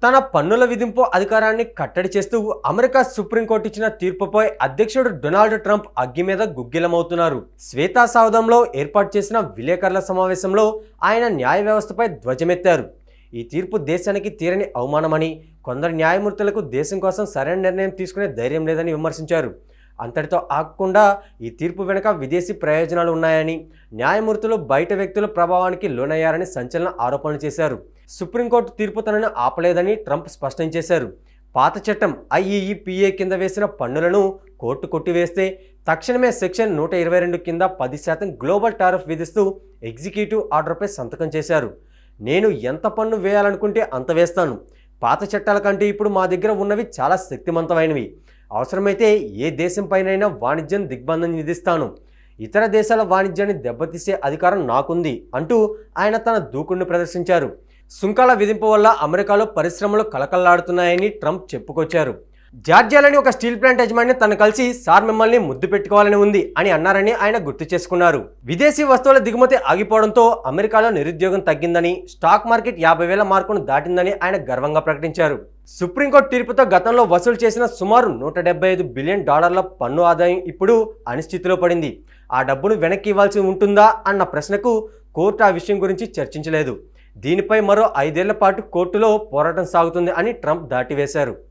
తన పన్నుల విధింపు అధికారాన్ని కట్టడి చేస్తూ అమెరికా సుప్రీంకోర్టు ఇచ్చిన తీర్పుపై అధ్యక్షుడు డొనాల్డ్ ట్రంప్ అగ్గి మీద గుగ్గిలమవుతున్నారు. శ్వేతసౌధంలో ఏర్పాటు చేసిన విలేకరుల సమావేశంలో ఆయన న్యాయ వ్యవస్థపై ధ్వజమెత్తారు. ఈ తీర్పు దేశానికి తీరని అవమానమని, కొందరు న్యాయమూర్తులకు దేశం కోసం సరైన నిర్ణయం తీసుకునే ధైర్యం లేదని విమర్శించారు. అంతటితో ఆగకుండా ఈ తీర్పు వెనుక విదేశీ ప్రయోజనాలు ఉన్నాయని, న్యాయమూర్తులు బయట వ్యక్తుల ప్రభావానికి లోనయ్యారని సంచలన ఆరోపణలు చేశారు. సుప్రీంకోర్టు తీర్పు తనను ఆపలేదని ట్రంప్ స్పష్టం చేశారు. పాత చట్టం IEEPA కింద వేసిన పన్నులను కోర్టు కొట్టివేస్తే తక్షణమే సెక్షన్ 122 కింద 10% గ్లోబల్ టారిఫ్ విధిస్తూ ఎగ్జిక్యూటివ్ ఆర్డర్పై సంతకం చేశారు. నేను ఎంత పన్ను వేయాలనుకుంటే అంత వేస్తాను. పాత చట్టాల కంటే ఇప్పుడు మా దగ్గర ఉన్నవి చాలా శక్తివంతమైనవి. అవసరమైతే ఏ దేశంపైనైనా వాణిజ్యం దిగ్బంధం విధిస్తాను. ఇతర దేశాల వాణిజ్యాన్ని దెబ్బతీసే అధికారం నాకుంది అంటూ ఆయన తన దూకుడును ప్రదర్శించారు. సుంకాల విధింపు వల్ల అమెరికాలో పరిశ్రమలు కలకల్లాడుతున్నాయని ట్రంప్ చెప్పుకొచ్చారు. జార్జియాలోని ఒక స్టీల్ ప్లాంట్ యజమాని తను కలిసి సార్ మిమ్మల్ని ముద్దు పెట్టుకోవాలని ఉంది అని అన్నారని ఆయన గుర్తు చేసుకున్నారు. విదేశీ వస్తువుల దిగుమతి ఆగిపోవడంతో అమెరికాలో నిరుద్యోగం తగ్గిందని, స్టాక్ మార్కెట్ 50,000 మార్కును దాటిందని ఆయన గర్వంగా ప్రకటించారు. సుప్రీంకోర్టు తీర్పుతో గతంలో వసూలు చేసిన సుమారు $175 బిలియన్ పన్ను ఆదాయం ఇప్పుడు అనిశ్చితిలో పడింది. ఆ డబ్బును వెనక్కి ఇవ్వాల్సి ఉంటుందా అన్న ప్రశ్నకు కోర్టు ఆ విషయం గురించి చర్చించలేదు. దీనిపై మరో 5 ఏళ్ల పాటు కోర్టులో పోరాటం సాగుతుంది అని ట్రంప్ దాటివేశారు.